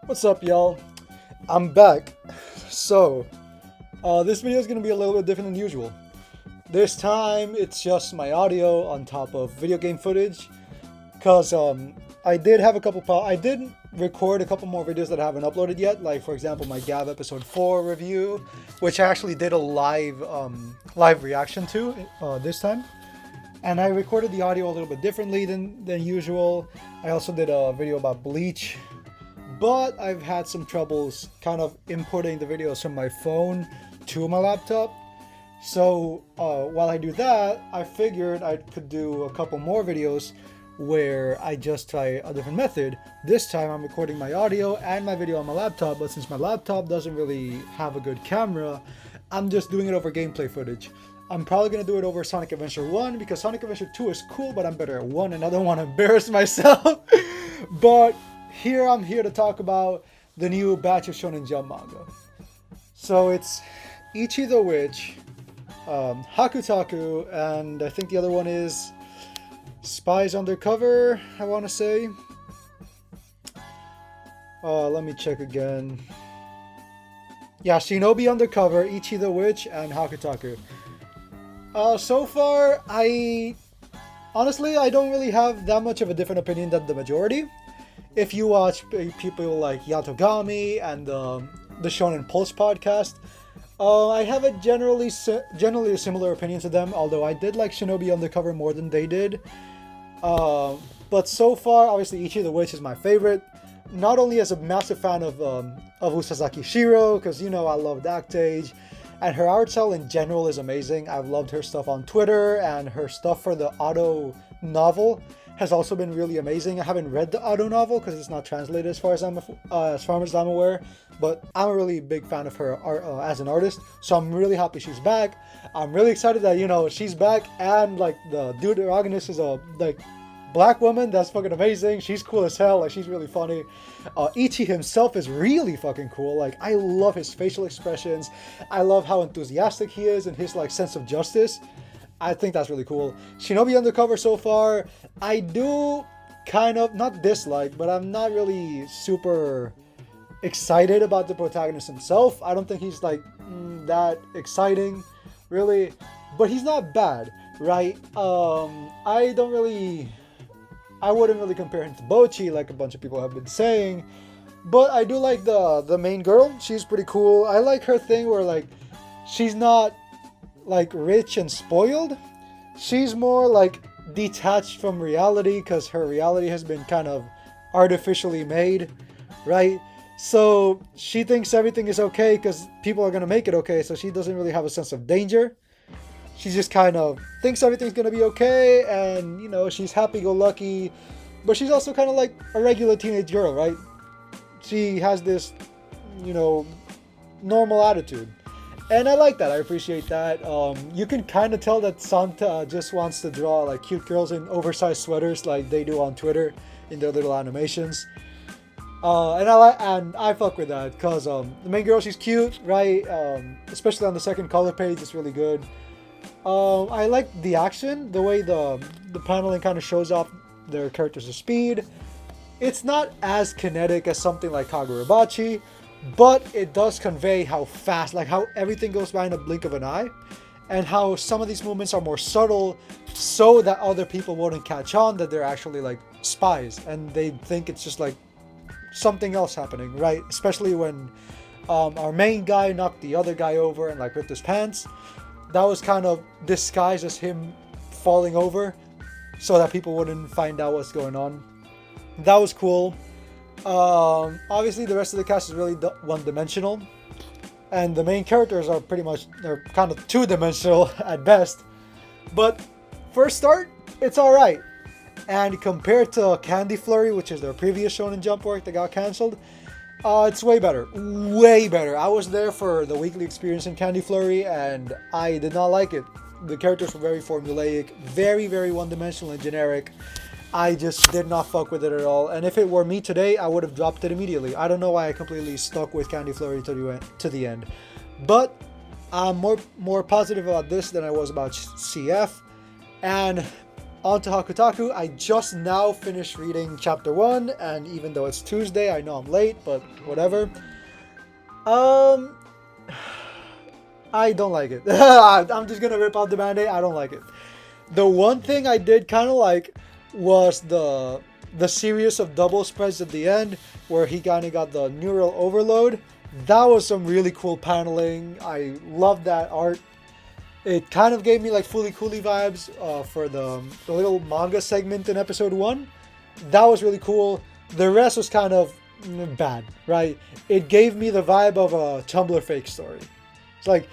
What's up, y'all? I'm back. So, this video is going to be a little bit different than usual. This time, it's just my audio on top of video game footage. Because I did have I did record a couple more videos that I haven't uploaded yet. Like, for example, my Gav episode 4 review, which I actually did a live reaction to this time. And I recorded the audio a little bit differently than usual. I also did a video about Bleach. But I've had some troubles kind of importing the videos from my phone to my laptop. So while I do that, I figured I could do a couple more videos where I just try a different method. This time I'm recording my audio and my video on my laptop, but since my laptop doesn't really have a good camera, I'm just doing it over gameplay footage. I'm probably going to do it over Sonic Adventure 1 because Sonic Adventure 2 is cool, but I'm better at 1 and I don't want to embarrass myself. But I'm here to talk about the new batch of Shonen Jump manga. So it's Ichi the Witch, Hakutaku, and I think the other one is Spies Undercover, I want to say. Let me check again. Yeah, Shinobi Undercover, Ichi the Witch, and Hakutaku. So far, honestly, I don't really have that much of a different opinion than the majority. If you watch people like Yatogami and the Shonen Pulse podcast, I have a generally a similar opinion to them, although I did like Shinobi Undercover more than they did. But so far, obviously, Ichi the Witch is my favorite. Not only as a massive fan of Usazaki Shiro, because, you know, I love Dactage, and her art style in general is amazing. I've loved her stuff on Twitter, and her stuff for the auto novel has also been really amazing. I haven't read the auto novel because it's not translated as far as I'm aware, but I'm a really big fan of her art, as an artist, so I'm really happy she's back. I'm really excited that, you know, she's back, and like the dude protagonist is a black woman. That's fucking amazing. She's cool as hell. Like, she's really funny. Ichi himself is really fucking cool. Like, I love his facial expressions. I love how enthusiastic he is and his like sense of justice. I think that's really cool. Shinobi Undercover so far, I do kind of not dislike, but I'm not really super excited about the protagonist himself. I don't think he's like that exciting, really, but he's not bad, right? I wouldn't really compare him to Bochi like a bunch of people have been saying, but I do like the main girl. She's pretty cool. I like her thing where like she's not like rich and spoiled. She's more like detached from reality because her reality has been kind of artificially made, right? So she thinks everything is okay because people are going to make it okay, so she doesn't really have a sense of danger. She just kind of thinks everything's going to be okay, and, you know, she's happy-go-lucky, but she's also kind of like a regular teenage girl, right? She has this, you know, normal attitude. And I like that. I appreciate that. You can kind of tell that Santa just wants to draw like cute girls in oversized sweaters like they do on Twitter in their little animations. And I fuck with that because the main girl, she's cute, right? Especially on the second color page, it's really good. I like the action, the way the paneling kind of shows off their characters' speed. It's not as kinetic as something like Kagurabachi, but it does convey how fast, like how everything goes by in a blink of an eye, and how some of these movements are more subtle so that other people wouldn't catch on that they're actually like spies and they think it's just like something else happening, right? Especially when our main guy knocked the other guy over and like ripped his pants. That was kind of disguised as him falling over so that people wouldn't find out what's going on. That was cool. Obviously the rest of the cast is really one-dimensional, and the main characters are they're kind of two-dimensional at best, but first start, it's alright. And compared to Candy Flurry, which is their previous Shonen Jump work that got cancelled, it's way better. I was there for the weekly experience in Candy Flurry, and I did not like it. The characters were very formulaic, very, very one-dimensional and generic. I just did not fuck with it at all. And if it were me today, I would have dropped it immediately. I don't know why I completely stuck with Candy Flurry to the end. But I'm more positive about this than I was about CF. And on to Hakutaku. I just now finished reading chapter 1, and even though it's Tuesday, I know I'm late, but whatever. I don't like it. I'm just gonna rip out the band-aid. I don't like it. The one thing I did kind of like was the series of double spreads at the end, where he kind of got the neural overload. That was some really cool paneling. I love that art. It kind of gave me like Fooly Cooly vibes for the little manga segment in episode 1. That was really cool. The rest was kind of bad, right? It gave me the vibe of a Tumblr fake story. It's like,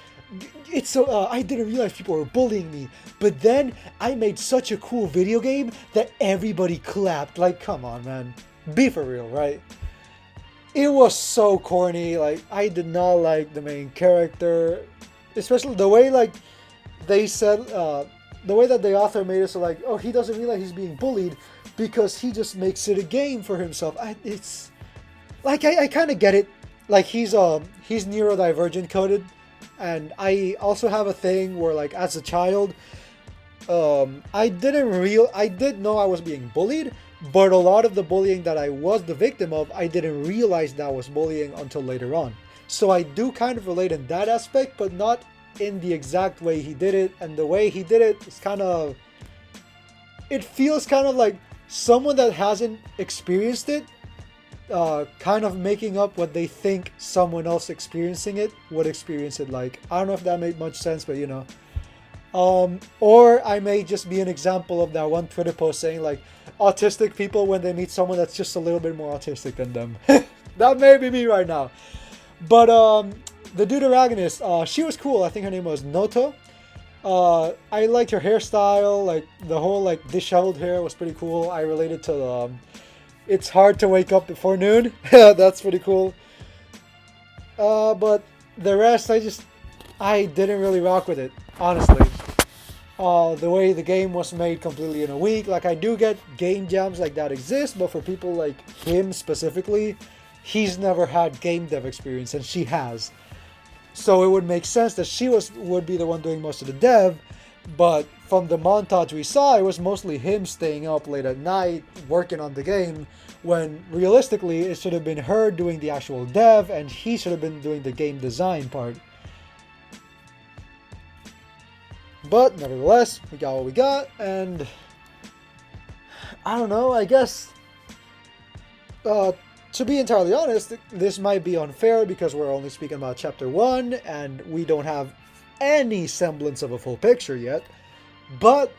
it's so I didn't realize people were bullying me, but then I made such a cool video game that everybody clapped. Like, come on, man, be for real, right? It was so corny. Like, I did not like the main character, especially the way like they said, the way that the author made it so like, oh, he doesn't realize he's being bullied because he just makes it a game for himself. It's like I kind of get it. Like he's neurodivergent coded. And I also have a thing where, like, as a child, I did know I was being bullied, but a lot of the bullying that I was the victim of, I didn't realize that was bullying until later on. So I do kind of relate in that aspect, but not in the exact way he did it. And the way he did it is kind of, it feels kind of like someone that hasn't experienced it, kind of making up what they think someone else experiencing it would experience it like. I don't know if that made much sense, but you know. Or I may just be an example of that one Twitter post saying like, autistic people when they meet someone that's just a little bit more autistic than them. That may be me right now. But the deuteragonist, she was cool. I think her name was Noto. I liked her hairstyle, like the whole like disheveled hair was pretty cool. I related to the it's hard to wake up before noon. That's pretty cool. But the rest, I didn't really rock with it, honestly. The way the game was made completely in a week. Like, I do get game jams like that exist, but for people like him specifically, he's never had game dev experience, and she has. So it would make sense that she would be the one doing most of the dev, but from the montage we saw, it was mostly him staying up late at night, working on the game, when realistically it should have been her doing the actual dev, and he should have been doing the game design part. But nevertheless, we got what we got, and I don't know, I guess, to be entirely honest, this might be unfair because we're only speaking about chapter 1, and we don't have any semblance of a full picture yet. But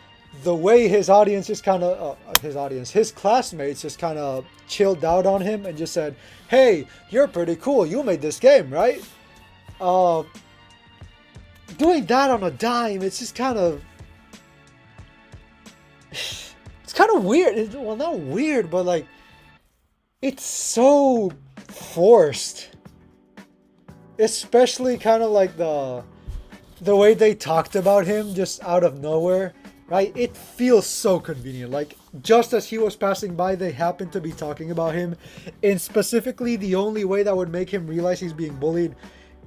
the way his audience just kind of, his classmates just kind of chilled out on him and just said, hey, you're pretty cool, you made this game, right? Doing that on a dime, it's just kind of, it's kind of weird. Well, not weird, but like, it's so forced. Especially kind of like the way they talked about him just out of nowhere, right? It feels so convenient. Like, just as he was passing by, they happened to be talking about him in specifically the only way that would make him realize he's being bullied,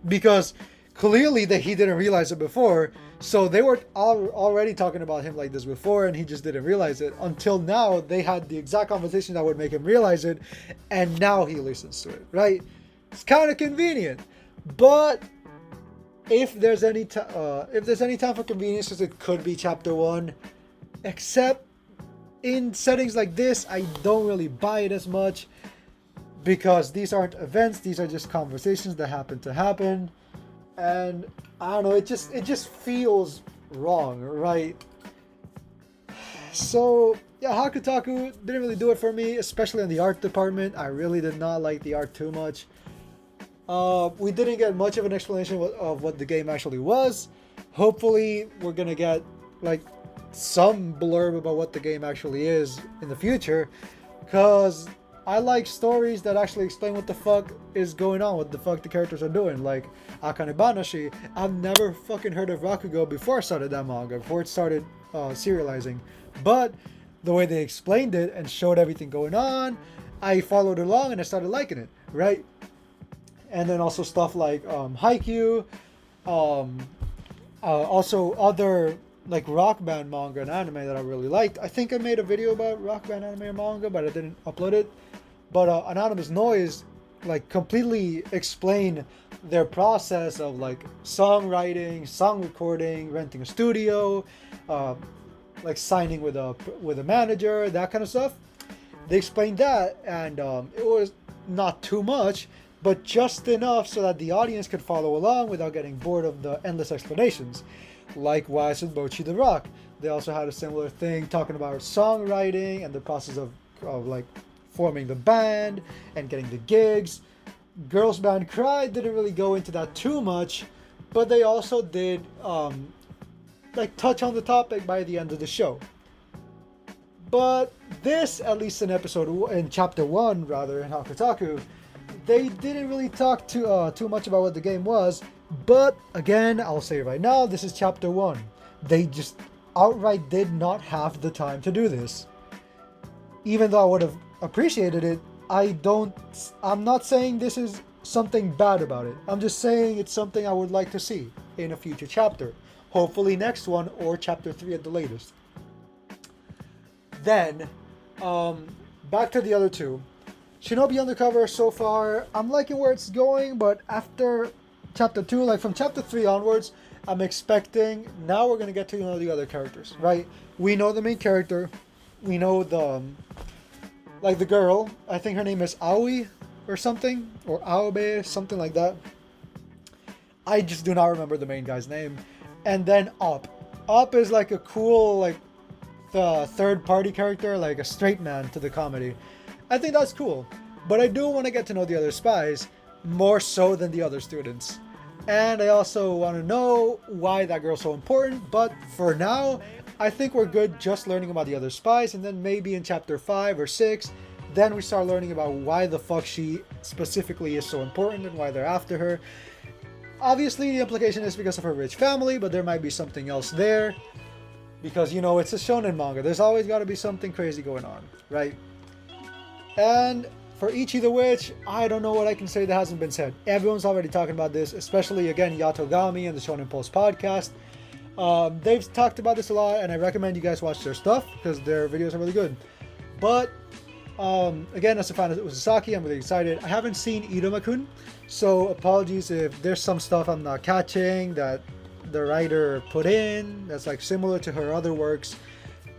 because clearly that he didn't realize it before. So they were already talking about him like this before, and he just didn't realize it until now. They had the exact conversation that would make him realize it, and now he listens to it, right? It's kind of convenient. But if there's any time for convenience, it could be chapter 1. Except in settings like this, I don't really buy it as much, because these aren't events; these are just conversations that happen to happen, and I don't know. It just feels wrong, right? So yeah, Hakutaku didn't really do it for me, especially in the art department. I really did not like the art too much. We didn't get much of an explanation of what the game actually was. Hopefully, we're gonna get like some blurb about what the game actually is in the future, because I like stories that actually explain what the fuck is going on, what the fuck the characters are doing. Like Akane Banashi, I've never fucking heard of Rakugo before I started that manga, before it started serializing. But the way they explained it and showed everything going on, I followed along and I started liking it, right? And then also stuff like Haikyuu, also other like rock band manga and anime that I really liked. I think I made a video about rock band anime or manga, but I didn't upload it. But Anonymous Noise like completely explain their process of like songwriting, song recording, renting a studio, uh, like signing with a manager, that kind of stuff. They explained that, and it was not too much, but just enough so that the audience could follow along without getting bored of the endless explanations. Likewise with Bochi the Rock, they also had a similar thing talking about songwriting and the process of like forming the band and getting the gigs. Girls Band Cry didn't really go into that too much, but they also did like touch on the topic by the end of the show. But this, at least in chapter 1 rather, in Hakutaku, they didn't really talk too much about what the game was. But again, I'll say right now, this is chapter 1. They just outright did not have the time to do this. Even though I would have appreciated it, I'm not saying this is something bad about it. I'm just saying it's something I would like to see in a future chapter. Hopefully next one or chapter 3 at the latest. Then, back to the other two. Shinobi Undercover, so far, I'm liking where it's going, but after chapter 2, like from chapter 3 onwards, I'm expecting, now we're going to get to know the other characters, right? We know the main character, we know like the girl, I think her name is Aoi or something, or Aobe, something like that. I just do not remember the main guy's name. And then Up. Up is like a cool, like, the third party character, like a straight man to the comedy. I think that's cool, but I do want to get to know the other spies more so than the other students. And I also want to know why that girl's so important, but for now, I think we're good just learning about the other spies, and then maybe in chapter 5 or 6, then we start learning about why the fuck she specifically is so important and why they're after her. Obviously, the implication is because of her rich family, but there might be something else there. Because, you know, it's a shonen manga. There's always got to be something crazy going on, right? And for Ichi the Witch, I don't know what I can say that hasn't been said. Everyone's already talking about this, especially, again, Yatogami and the Shonen Pulse podcast. They've talked about this a lot, and I recommend you guys watch their stuff, because their videos are really good. But, again, as a fan of Uzusaki, I'm really excited. I haven't seen Iruma-kun, so apologies if there's some stuff I'm not catching that the writer put in that's like similar to her other works,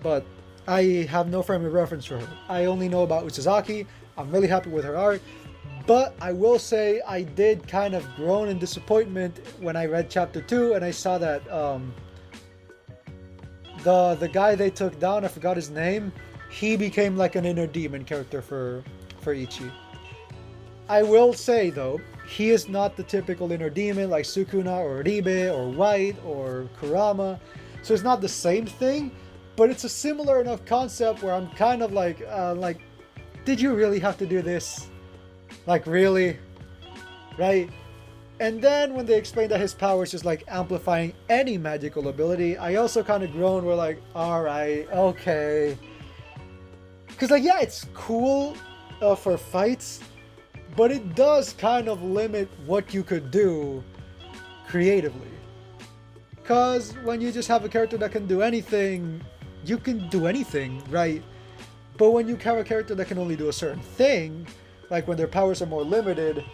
but I have no frame of reference for her. I only know about Uzusaki. I'm really happy with her art, but I will say I did kind of groan in disappointment when I read chapter 2 and I saw that the guy they took down, I forgot his name, he became like an inner demon character for Ichi. I will say though, he is not the typical inner demon like Sukuna or Ribe or White or Kurama. So it's not the same thing, but it's a similar enough concept where I'm kind of like, did you really have to do this? Like, really? Right? And then when they explained that his power is just like amplifying any magical ability, I also kind of groaned. We're like, alright, okay. Because like, yeah, it's cool for fights, but it does kind of limit what you could do creatively. Because when you just have a character that can do anything, you can do anything, right? But when you have a character that can only do a certain thing, like when their powers are more limited,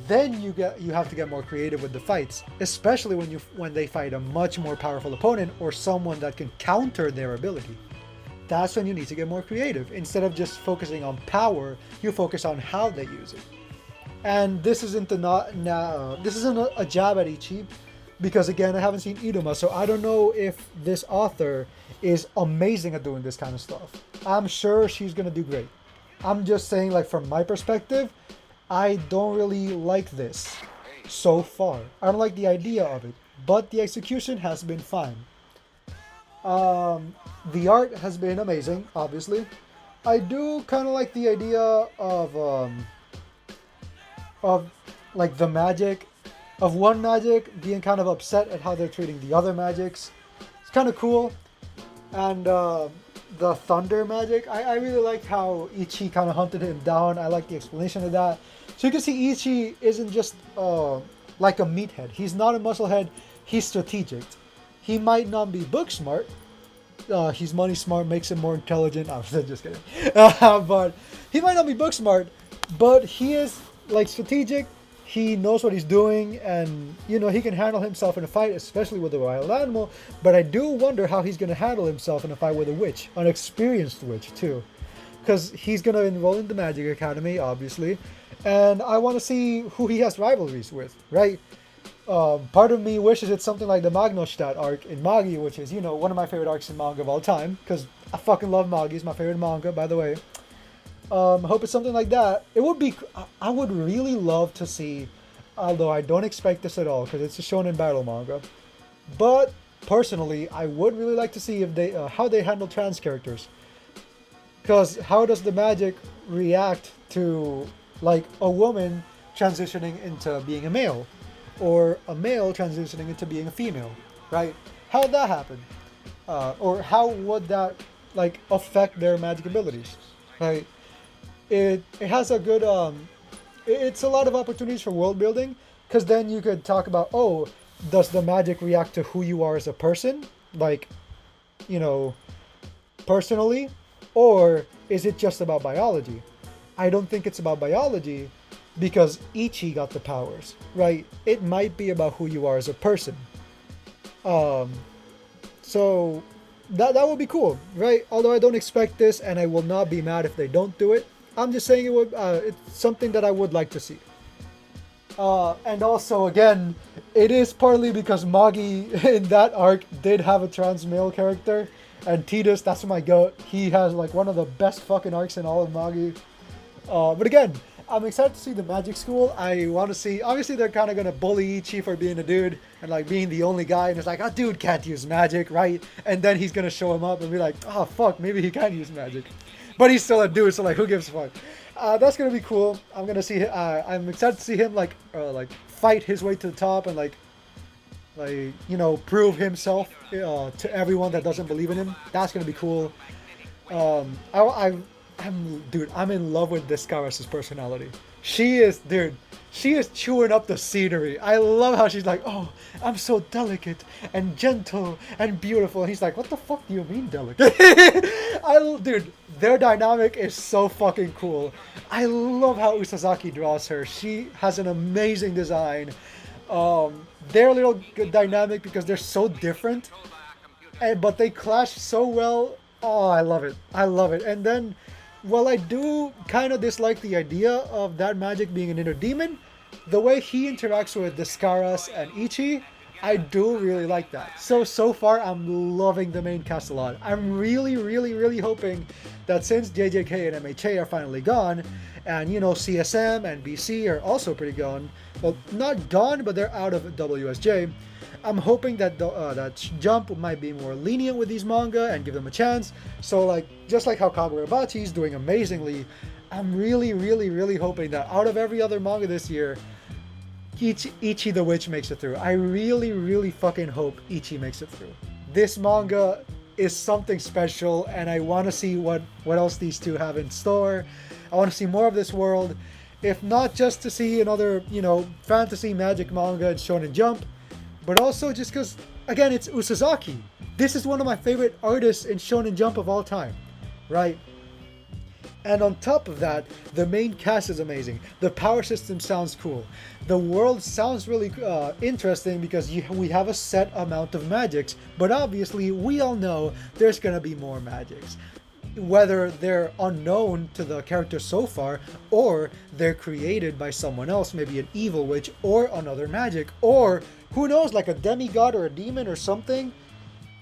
then you have to get more creative with the fights, especially when they fight a much more powerful opponent or someone that can counter their ability. That's when you need to get more creative. Instead of just focusing on power, you focus on how they use it. And this isn't a jab at Ichi, because again, I haven't seen Iruma, so I don't know if this author is amazing at doing this kind of stuff. I'm sure she's gonna do great. I'm just saying, like, from my perspective, I don't really like this so far. I don't like the idea of it, but the execution has been fine. The art has been amazing, obviously. I do kind of like the idea of like the magic, of one magic being kind of upset at how they're treating the other magics. It's kind of cool. And the thunder magic, I really liked how Ichi kind of hunted him down. I like the explanation of that. So you can see Ichi isn't just like a meathead. He's not a musclehead. He's strategic. he might not be book smart. He's money smart makes him more intelligent. I'm just kidding. But he might not be book smart, but he is like strategic. He knows what he's doing, and you know he can handle himself in a fight, especially with a wild animal. But I do wonder how he's going to handle himself in a fight with a witch, an experienced witch too, because he's going to enroll in the Magic Academy, obviously, and I want to see who he has rivalries with, right? Part of me wishes it's something like the Magnostadt arc in Magi, which is, you know, one of my favorite arcs in manga of all time, because I fucking love Magi. It's my favorite manga, by the way. I hope it's something like that. It would be, I would really love to see, although I don't expect this at all, because it's a shonen battle manga. But personally, I would really like to see if they, how they handle trans characters. Because how does the magic react to, like, a woman transitioning into being a male? Or a male transitioning into being a female, right? How would that happen? Or how would that, like, affect their magic abilities, right? It has a good, it's a lot of opportunities for world building, because then you could talk about, oh, does the magic react to who you are as a person? Like, you know, personally? Or is it just about biology? I don't think it's about biology, because Ichi got the powers, right? It might be about who you are as a person. So that would be cool, right? Although I don't expect this, and I will not be mad if they don't do it. I'm just saying it would. It's something that I would like to see. And also, again, it is partly because Magi in that arc did have a trans male character, and Tidus, that's my goat. He has like one of the best fucking arcs in all of Magi. But again, I'm excited to see the Magic School. I want to see, obviously they're kind of going to bully Ichi for being a dude and like being the only guy, and it's like, oh, dude can't use magic, right? And then he's going to show him up and be like, oh fuck, maybe he can use magic. But he's still a dude, so like, who gives a fuck? That's going to be cool. I'm going to see, I'm excited to see him like fight his way to the top and like, you know, prove himself to everyone that doesn't believe in him. That's going to be cool. I'm in love with Descaras' personality. She is chewing up the scenery. I love how she's like, oh, I'm so delicate and gentle and beautiful. And he's like, what the fuck do you mean delicate? Dude, their dynamic is so fucking cool. I love how Usazaki draws her. She has an amazing design. They're a little dynamic because they're so different, but they clash so well. Oh, I love it. I love it. And then, while I do kind of dislike the idea of that magic being an inner demon, the way he interacts with Descaras and Ichi, I do really like that. So far, I'm loving the main cast a lot. I'm really, really, really hoping that since JJK and MHA are finally gone, and you know, CSM and BC are also pretty gone, well, not gone, but they're out of WSJ, I'm hoping that that Jump might be more lenient with these manga and give them a chance. So like, just like how Kagurabachi is doing amazingly, I'm really, really, really hoping that out of every other manga this year, Ichi the Witch makes it through. I really, really fucking hope Ichi makes it through. This manga is something special, and I want to see what else these two have in store. I want to see more of this world, if not just to see another, you know, fantasy magic manga in Shonen Jump, but also just because, again, it's Usazaki. This is one of my favorite artists in Shonen Jump of all time, right? And on top of that, the main cast is amazing. The power system sounds cool. The world sounds really interesting because we have a set amount of magics, but obviously we all know there's gonna be more magics. Whether they're unknown to the characters so far, or they're created by someone else, maybe an evil witch or another magic, or who knows, like a demigod or a demon or something.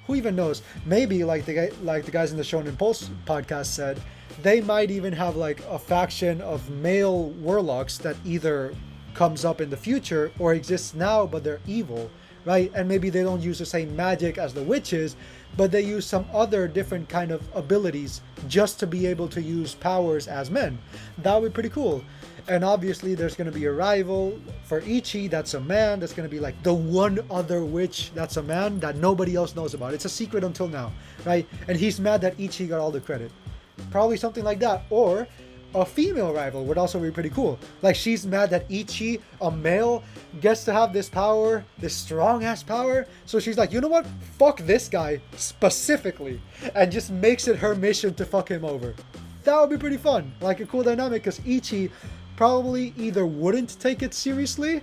Who even knows? Maybe like the guys in the Shonen Pulse podcast said, they might even have like a faction of male warlocks that either comes up in the future or exists now, but they're evil, right? And maybe they don't use the same magic as the witches, but they use some other different kind of abilities just to be able to use powers as men. That would be pretty cool. And obviously there's going to be a rival for Ichi that's a man, that's going to be like the one other witch that's a man that nobody else knows about. It's a secret until now, right? And he's mad that Ichi got all the credit. Probably something like that. Or a female rival would also be pretty cool. Like, she's mad that Ichi, a male, gets to have this power, this strong ass power. So she's like, you know what? Fuck this guy specifically, and just makes it her mission to fuck him over. That would be pretty fun. Like a cool dynamic, because Ichi probably either wouldn't take it seriously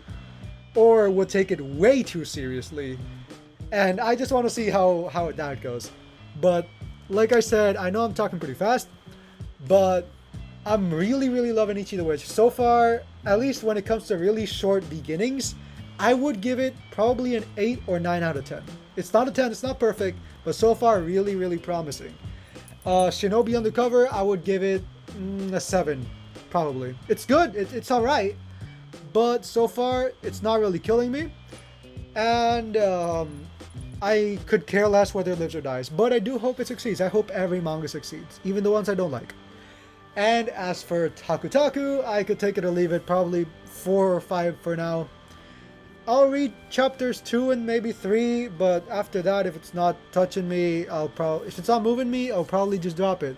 or would take it way too seriously. And I just want to see how that goes. But like I said, I know I'm talking pretty fast, but I'm really, really loving Ichi the Witch. So far, at least when it comes to really short beginnings, I would give it probably an 8 or 9 out of 10. It's not a 10, it's not perfect, but so far really, really promising. Shinobi Undercover, I would give it a 7, probably. It's good, it's alright, but so far, it's not really killing me. And I could care less whether it lives or dies, but I do hope it succeeds. I hope every manga succeeds, even the ones I don't like. And as for Taku, I could take it or leave it, probably 4 or 5 for now. I'll read chapters 2 and maybe 3, but after that, if it's not touching me, if it's not moving me, I'll probably just drop it.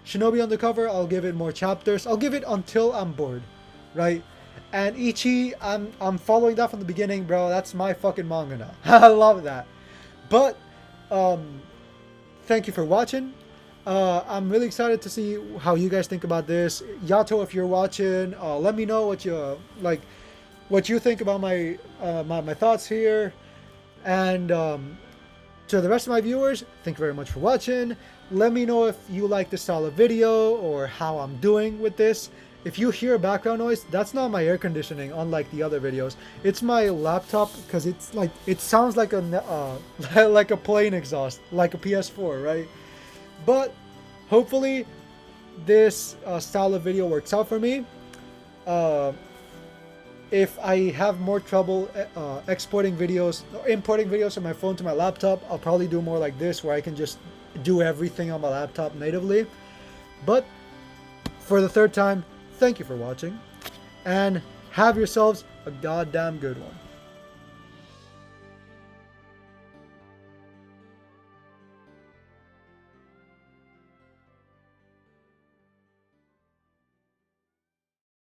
Shinobi Undercover, I'll give it more chapters. I'll give it until I'm bored, right? And Ichi, I'm following that from the beginning, bro. That's my fucking manga now. I love that. But thank you for watching. I'm really excited to see how you guys think about this. Yato, if you're watching, let me know what you think about my my thoughts here. And to the rest of my viewers, thank you very much for watching. Let me know if you like this style of video or how I'm doing with this. If you hear background noise, that's not my air conditioning, unlike the other videos. It's my laptop, because it's like, it sounds like a like a plane exhaust, like a PS4, right? But hopefully this style of video works out for me. If I have more trouble exporting videos, importing videos from my phone to my laptop, I'll probably do more like this, where I can just do everything on my laptop natively. But for the third time, thank you for watching, and have yourselves a goddamn good one.